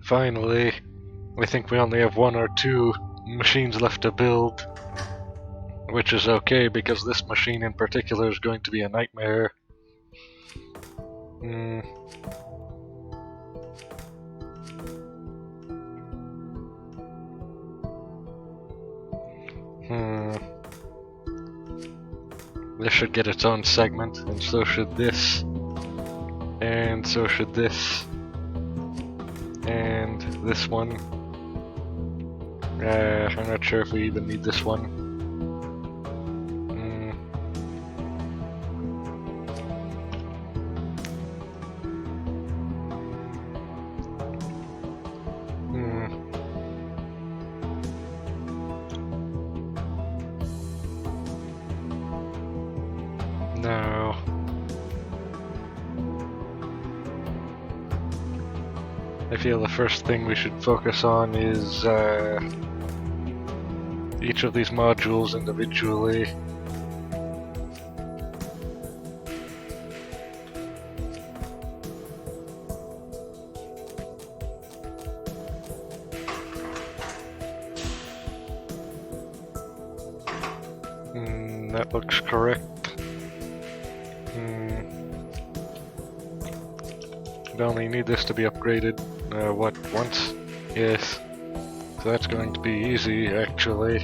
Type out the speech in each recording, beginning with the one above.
Finally, I think we only have one or two machines left to build, which is okay because this machine in particular is going to be a nightmare. This should get its own segment, and so should this. And so should this. And this one. I'm not sure if we even need this one. No. I feel the first thing we should focus on is each of these modules individually. That looks correct. We only need this to be upgraded, once? Yes. So that's going to be easy, actually.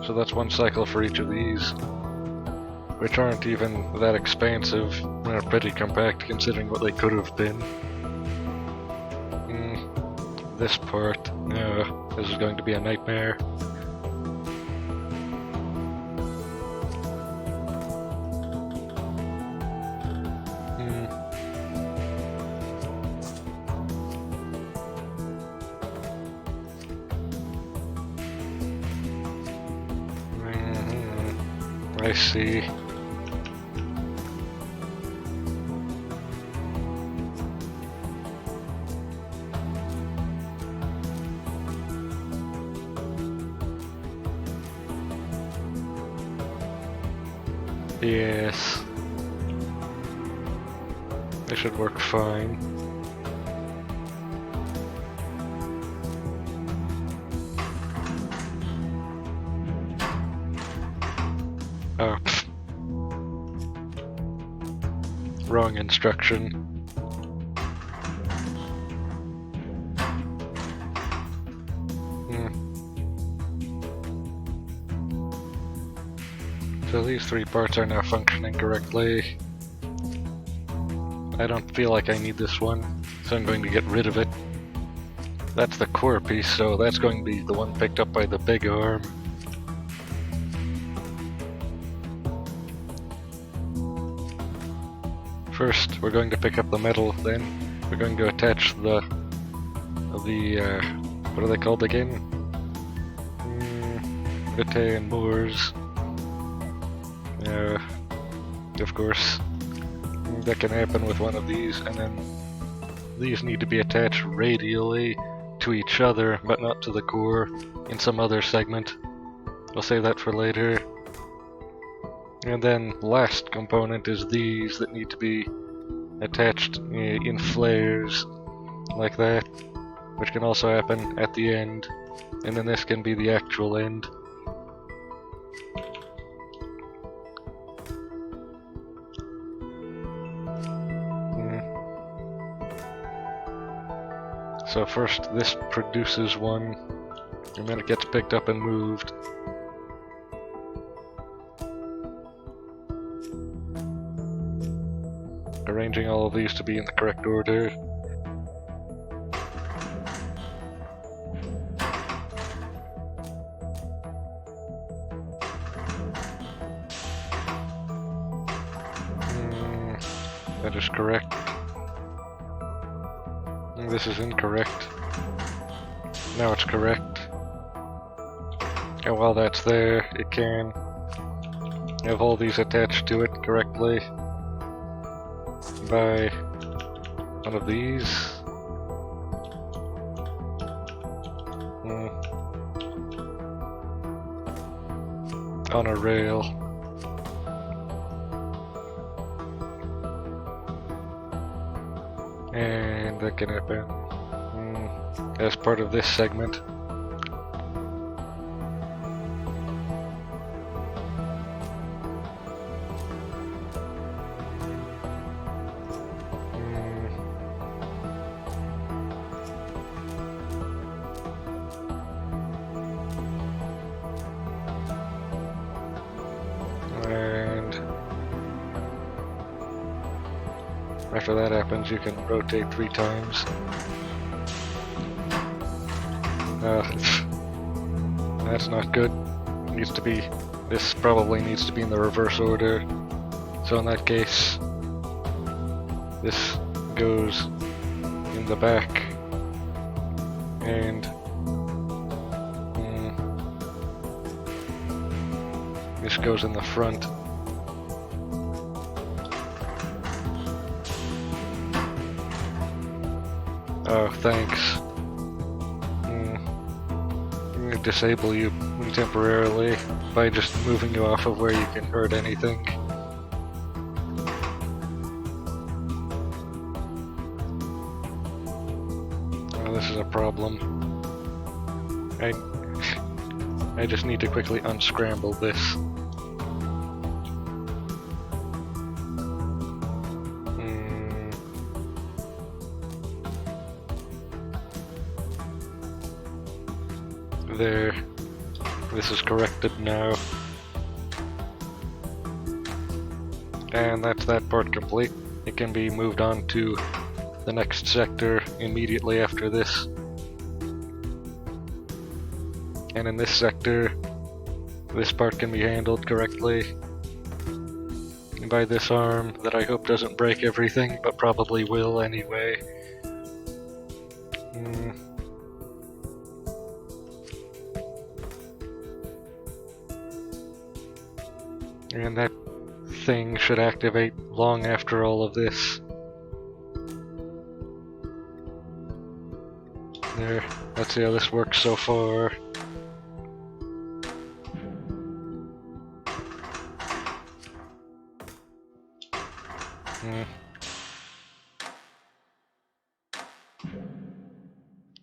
So that's one cycle for each of these, which aren't even that expansive. They're pretty compact considering what they could have been. This part, this is going to be a nightmare. I see. Yes. This should work fine. Oh. Wrong instruction. So these three parts are now functioning correctly. I don't feel like I need this one, so I'm going to get rid of it. That's the core piece, so that's going to be the one picked up by the big arm. First, we're going to pick up the metal, then we're going to attach the what are they called again? Vitae and Moors. Of course, that can happen with one of these, and then these need to be attached radially to each other, but not to the core in some other segment. I'll save that for later. And then last component is these that need to be attached in flares, like that, which can also happen at the end, and then this can be the actual end. So first this produces one, and then it gets picked up and moved. Arranging all of these to be in the correct order. That is correct. This is incorrect. Now it's correct. And while that's there, it can have all these attached to it correctly by one of these. On a rail. And that can happen as part of this segment. And after that happens, you can rotate 3 times. That's not good. Needs to be. This probably needs to be in the reverse order. So in that case, this goes in the back, and this goes in the front. Oh, thanks. I'm gonna disable you temporarily by just moving you off of where you can hurt anything. Oh, this is a problem. I just need to quickly unscramble this. There. This is corrected now. And that's that part complete. It can be moved on to the next sector immediately after this. And in this sector, this part can be handled correctly by this arm that I hope doesn't break everything, but probably will anyway. And that thing should activate long after all of this. There, let's see how this works so far.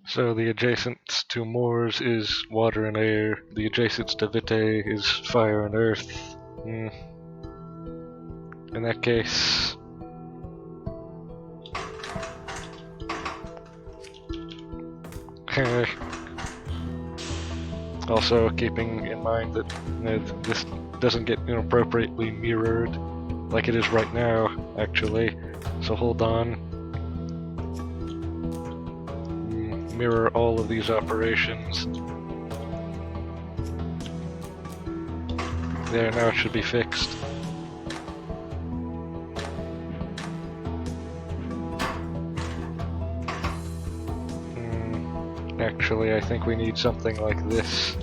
So the adjacent to Moors is water and air. The adjacent to Vitae is fire and earth. In that case, also keeping in mind that this doesn't get inappropriately mirrored like it is right now, actually. So hold on. Mirror all of these operations. There, now it should be fixed. Actually, I think we need something like this.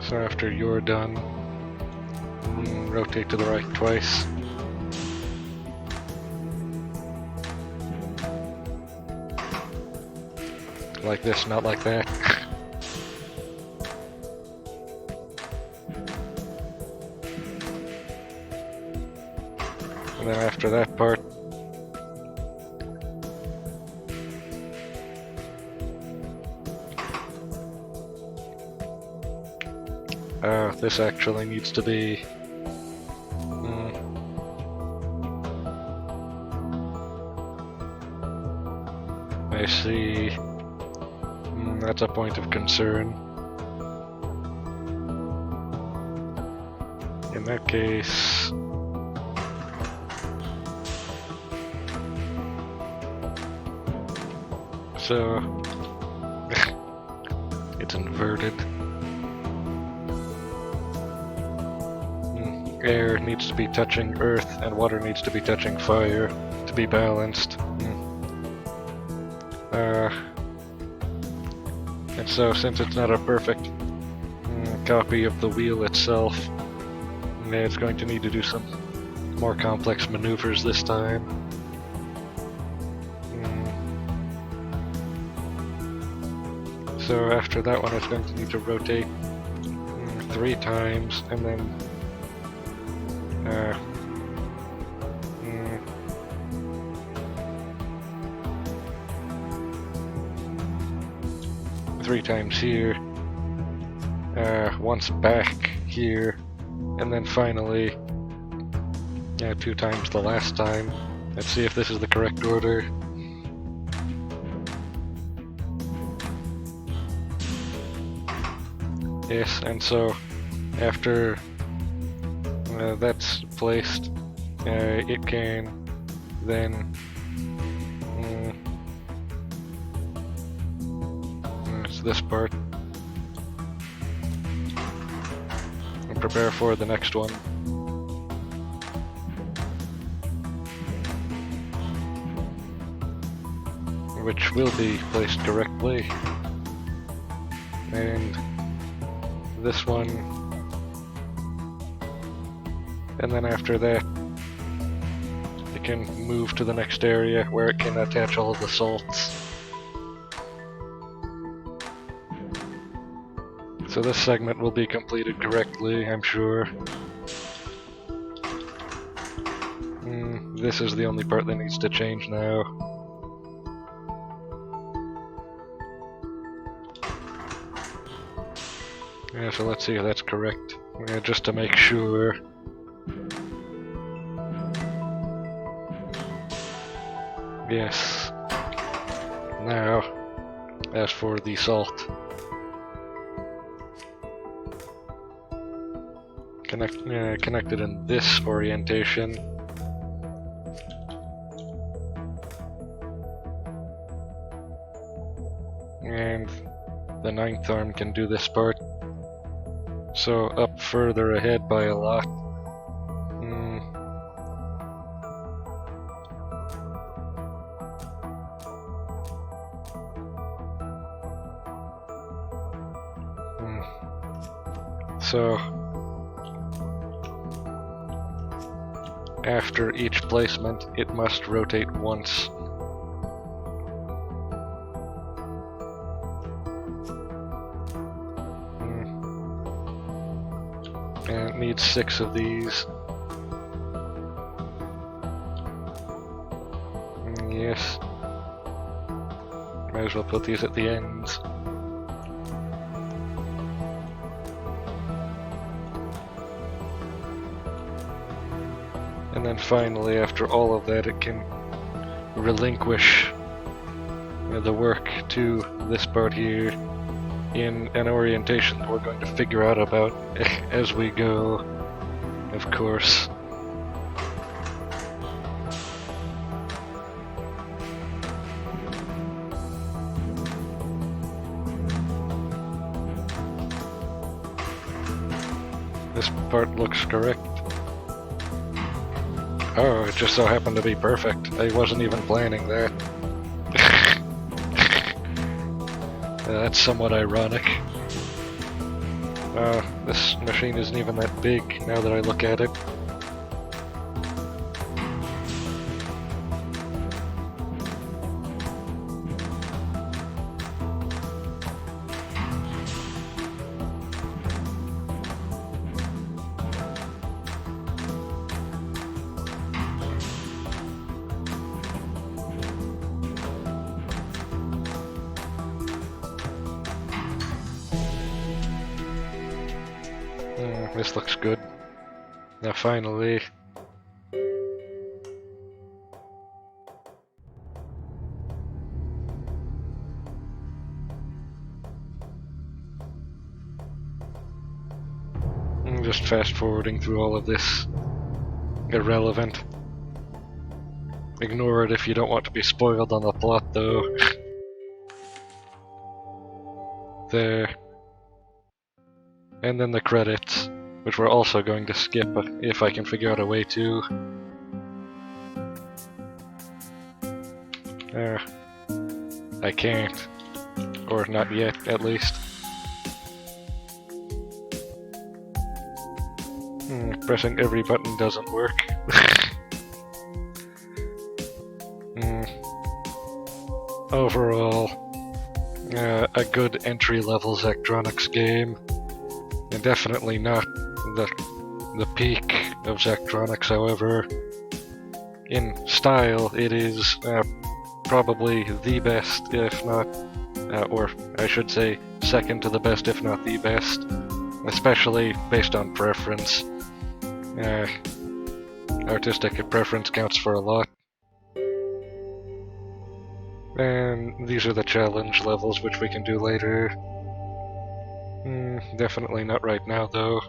So after you're done, rotate to the right twice. Like this, not like that. And then after that part, this actually needs to be I see. That's a point of concern. In that case, so it's inverted. Air needs to be touching earth and water needs to be touching fire to be balanced. And so since it's not a perfect copy of the wheel itself, it's going to need to do some more complex maneuvers this time. So after that one, it's going to need to rotate 3 times, and then 3 times here, once back here, and then finally 2 times the last time. Let's see if this is the correct order. Yes, and so after that's placed, it can then it's this part, and prepare for the next one. Which will be placed correctly. And this one. And then after that, it can move to the next area where it can attach all of the salts. So this segment will be completed correctly, I'm sure. This is the only part that needs to change now. Yeah, so let's see if that's correct. Just to make sure. Yes. Now, as for the salt. Connected in this orientation. And the 9th arm can do this part. So up further ahead by a lot. So after each placement, it must rotate once. And it needs 6 of these. Yes. Might as well put these at the ends. And then finally, after all of that, it can relinquish the work to this part here in an orientation that we're going to figure out about as we go, of course. This part looks correct. Oh, it just so happened to be perfect. I wasn't even planning that. That's somewhat ironic. This machine isn't even that big now that I look at it. This looks good. Now finally... I'm just fast forwarding through all of this. Irrelevant. Ignore it if you don't want to be spoiled on the plot, though. There. And then the credits, which we're also going to skip if I can figure out a way to. I can't. Or not yet, at least. Pressing every button doesn't work. Overall, a good entry-level Zachtronics game. And definitely not the peak of Zachtronics, however. In style, it is probably the best, if not or I should say second to the best if not the best, especially based on preference. Artistic preference counts for a lot. And these are the challenge levels, which we can do later. Definitely not right now, though.